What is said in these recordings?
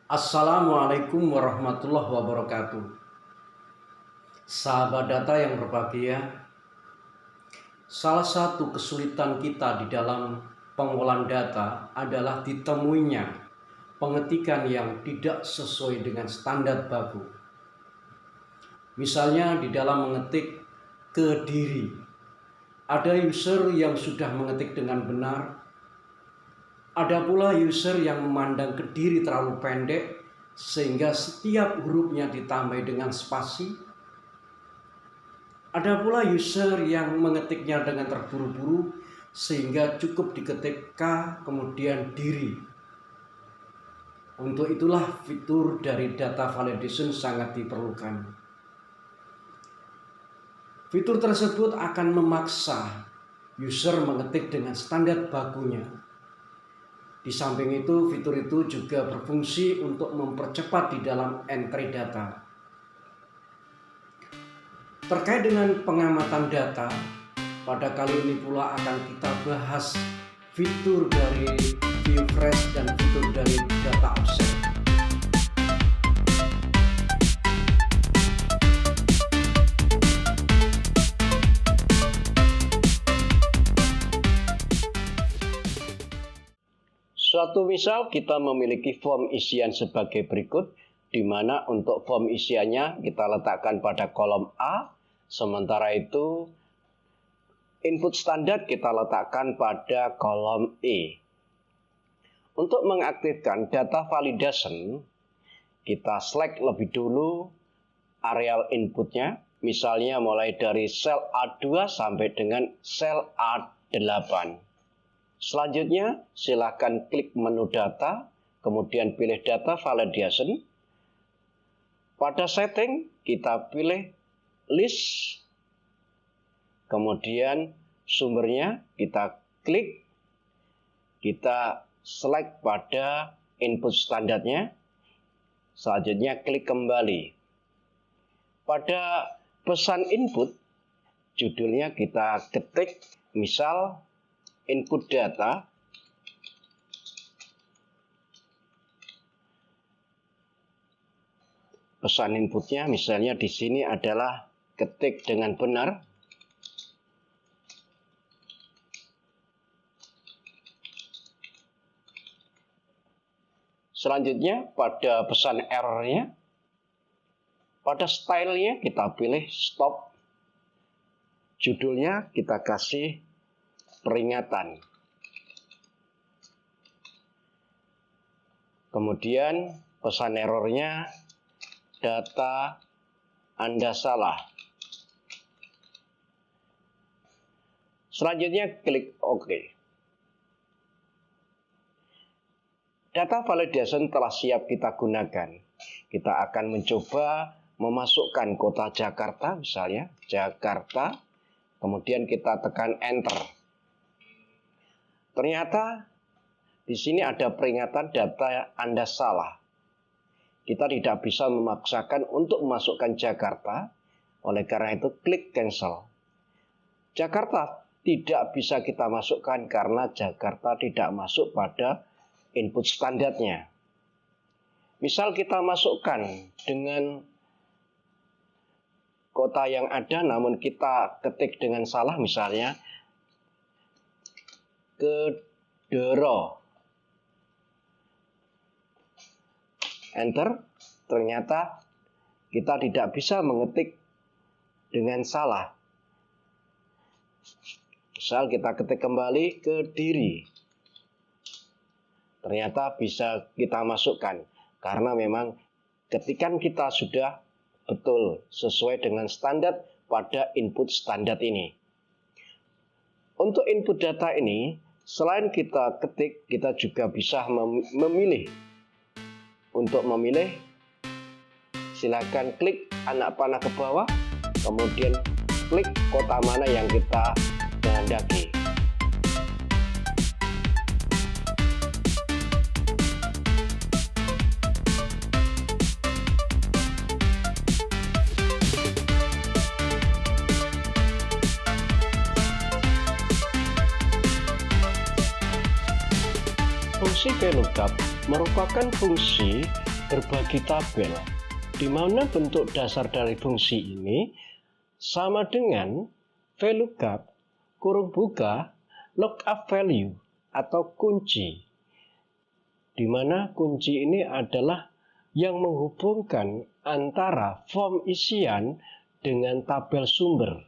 Assalamualaikum warahmatullahi wabarakatuh. Sahabat data yang berbahagia, salah satu kesulitan kita di dalam pengolahan data adalah ditemuinya pengetikan yang tidak sesuai dengan standar baku. Misalnya di dalam mengetik Kediri, ada user yang sudah mengetik dengan benar, ada pula user yang memandang Kediri terlalu pendek sehingga setiap hurufnya ditambah dengan spasi. Ada pula user yang mengetiknya dengan terburu-buru sehingga cukup diketik K kemudian diri. Untuk itulah fitur dari data validation sangat diperlukan. Fitur tersebut akan memaksa user mengetik dengan standar bakunya. Di samping itu, fitur itu juga berfungsi untuk mempercepat di dalam entry data. Terkait dengan pengamatan data, pada kali ini pula akan kita bahas fitur dari view fresh dan fitur dari data offset. Suatu misal kita memiliki form isian sebagai berikut, di mana untuk form isiannya kita letakkan pada kolom A, sementara itu input standar kita letakkan pada kolom E. Untuk mengaktifkan data validation, kita select lebih dulu areal inputnya, misalnya mulai dari sel A2 sampai dengan sel A8. Selanjutnya, silakan klik menu data, kemudian pilih data validation. Pada setting, kita pilih list, kemudian sumbernya kita klik, kita select pada input standarnya, selanjutnya klik kembali. Pada pesan input, judulnya kita ketik, misal input data, pesan inputnya misalnya di sini adalah ketik dengan benar. Selanjutnya pada pesan errornya, pada stylenya kita pilih stop, judulnya kita kasih peringatan. Kemudian pesan errornya, data Anda salah. Selanjutnya klik OK. Data validation telah siap kita gunakan. Kita akan mencoba memasukkan kota Jakarta, misalnya Jakarta, kemudian kita tekan enter. Ternyata di sini ada peringatan data Anda salah. Kita tidak bisa memaksakan untuk memasukkan Jakarta, oleh karena itu klik cancel. Jakarta tidak bisa kita masukkan karena Jakarta tidak masuk pada input standarnya. Misal kita masukkan dengan kota yang ada namun kita ketik dengan salah, misalnya Kedero. Enter. Ternyata kita tidak bisa mengetik dengan salah. Misal kita ketik kembali Kediri. Ternyata bisa kita masukkan. Karena memang ketikan kita sudah betul sesuai dengan standar pada input standar ini. Untuk input data ini, selain kita ketik, kita juga bisa memilih. Untuk memilih, silakan klik anak panah ke bawah, kemudian klik kota mana yang kita kehendaki. Fungsi VLOOKUP merupakan fungsi berbagi tabel, di mana bentuk dasar dari fungsi ini sama dengan VLOOKUP, kurung buka, lookup value atau kunci, di mana kunci ini adalah yang menghubungkan antara form isian dengan tabel sumber.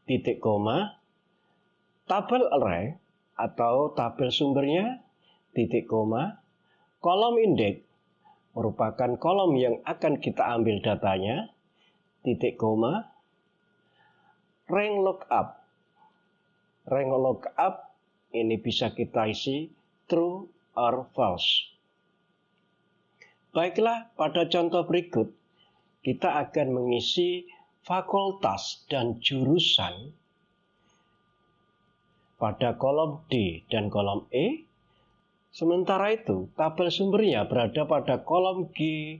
Titik koma, tabel array atau tabel sumbernya, titik koma, kolom indeks merupakan kolom yang akan kita ambil datanya, titik koma, rank lookup. Rank lookup ini bisa kita isi true or false. Baiklah, pada contoh berikut kita akan mengisi fakultas dan jurusan pada kolom D dan kolom E. Sementara itu, tabel sumbernya berada pada kolom G,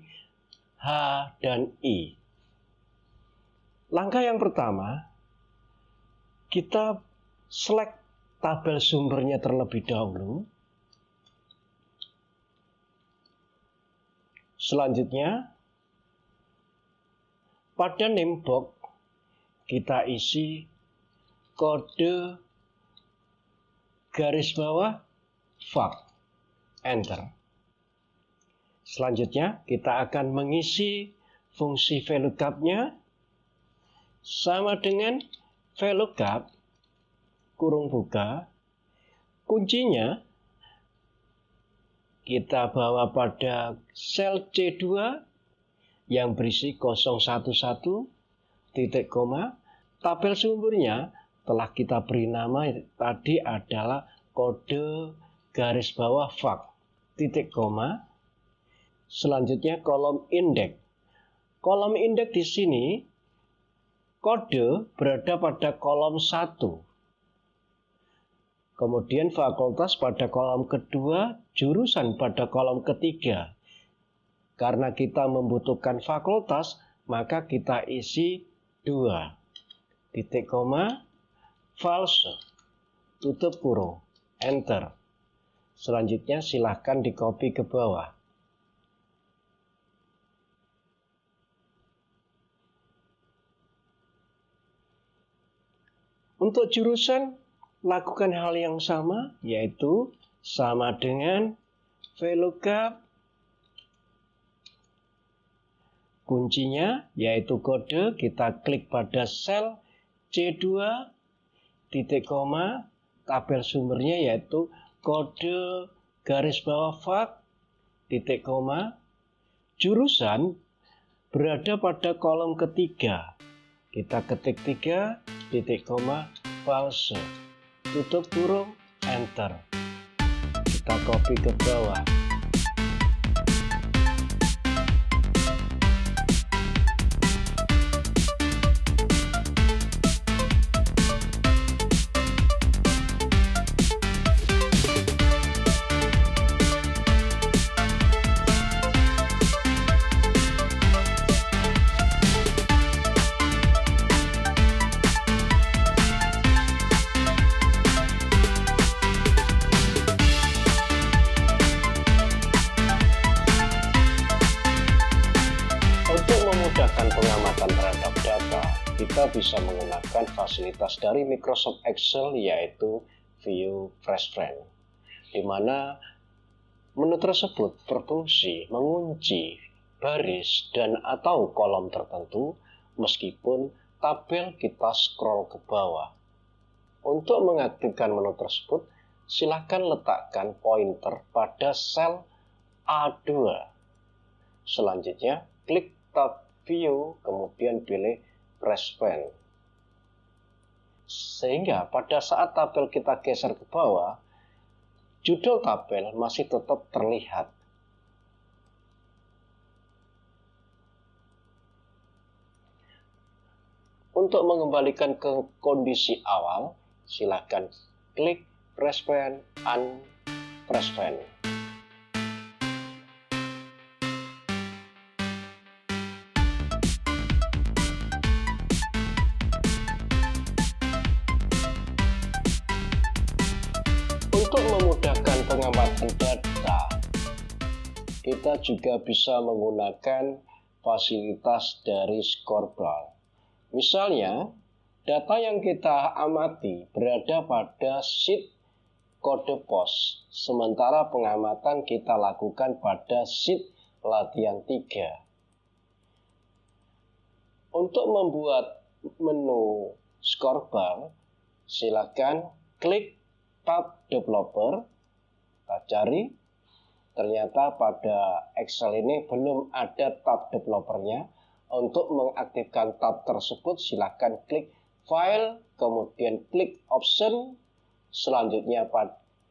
H, dan I. Langkah yang pertama, kita select tabel sumbernya terlebih dahulu. Selanjutnya, pada name box kita isi kode garis bawah fact. Enter. Selanjutnya kita akan mengisi fungsi VLOOKUP-nya sama dengan VLOOKUP kurung buka, kuncinya kita bawa pada sel C2 yang berisi 011, titik koma, tabel sumbernya telah kita beri nama tadi adalah kode garis bawah fact. Titik koma. Selanjutnya kolom indeks. Kolom indeks di sini kode berada pada kolom 1. Kemudian fakultas pada kolom kedua, jurusan pada kolom ketiga. Karena kita membutuhkan fakultas, maka kita isi 2. Titik koma, false, tutup kurung, enter. Selanjutnya silahkan di-copy ke bawah. Untuk jurusan, lakukan hal yang sama, yaitu sama dengan VLOOKUP. Kuncinya, yaitu kode, kita klik pada sel C2, titik koma, tabel sumbernya yaitu kode garis bawah fact, titik koma, jurusan berada pada kolom ketiga. Kita ketik 3, titik koma, false, tutup kurung, enter. Kita copy ke bawah. Memudahkan pengamatan terhadap data, kita bisa menggunakan fasilitas dari Microsoft Excel yaitu View Fresh Frame, di mana menu tersebut berfungsi mengunci baris dan atau kolom tertentu meskipun tabel kita scroll ke bawah. Untuk mengaktifkan menu tersebut, silakan letakkan pointer pada sel A2. Selanjutnya, klik tab View, kemudian pilih Fresh Frame. Sehingga pada saat tabel kita geser ke bawah, judul tabel masih tetap terlihat. Untuk mengembalikan ke kondisi awal, silakan klik Fresh Frame, Unfresh Frame. Untuk memudahkan pengamatan data, kita juga bisa menggunakan fasilitas dari Scorebar. Misalnya, data yang kita amati berada pada sheet kode pos, sementara pengamatan kita lakukan pada sheet latihan 3. Untuk membuat menu Scorebar, silakan klik tab developer. Kita cari, ternyata pada Excel ini belum ada tab developernya. Untuk mengaktifkan tab tersebut, silakan klik file, kemudian klik option, selanjutnya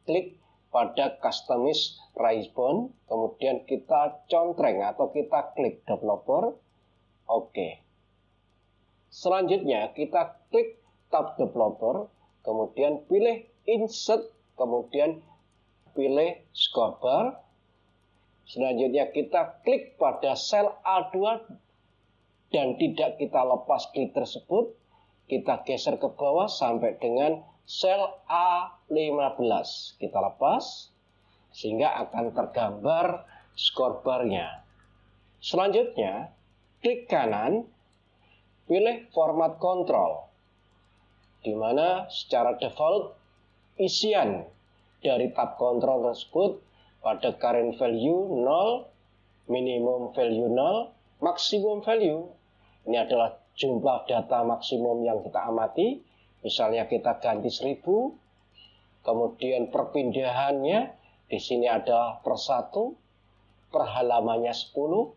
klik pada customize response, kemudian kita contreng atau kita klik developer. Oke. Selanjutnya kita klik tab developer, kemudian pilih insert, kemudian pilih Scorebar. Selanjutnya kita klik pada sel A2 dan tidak kita lepas klik tersebut. Kita geser ke bawah sampai dengan sel A15. Kita lepas sehingga akan tergambar Scorebar-nya. Selanjutnya klik kanan, pilih format kontrol, di mana secara default isian dari tab kontrol tersebut pada current value 0, minimum value 0, maximum value. Ini adalah jumlah data maksimum yang kita amati. Misalnya kita ganti 1000, kemudian perpindahannya di sini adalah per 1, per halamannya 10.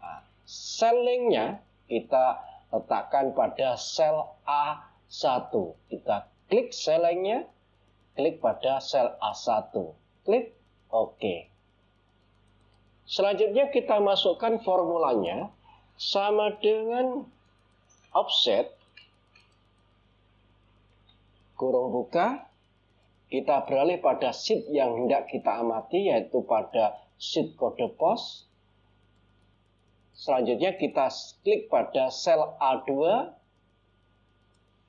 Nah, sellingnya kita letakkan pada sel A1. Kita klik sellingnya, klik pada sel A1, klik OK. Selanjutnya kita masukkan formulanya sama dengan offset, kurung buka, kita beralih pada sheet yang hendak kita amati, yaitu pada sheet kode pos. Selanjutnya kita klik pada sel A2,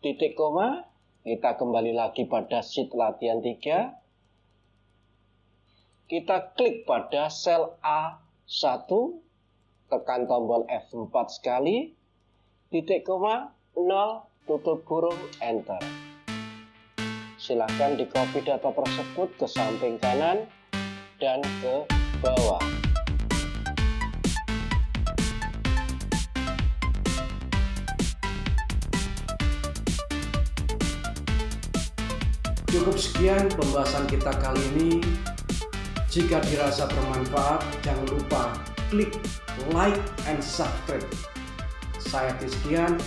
titik koma, kita kembali lagi pada sheet latihan 3. Kita klik pada sel A1, tekan tombol F4 sekali, titik koma, 0, tutup kurung, enter. Silakan di-copy data tersebut ke samping kanan dan ke bawah. Cukup sekian pembahasan kita kali ini. Jika dirasa bermanfaat, jangan lupa klik like and subscribe. Saya Tiskian,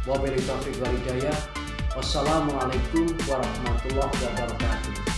wabillahi taufiq wal hidayah. Wassalamualaikum warahmatullahi wabarakatuh.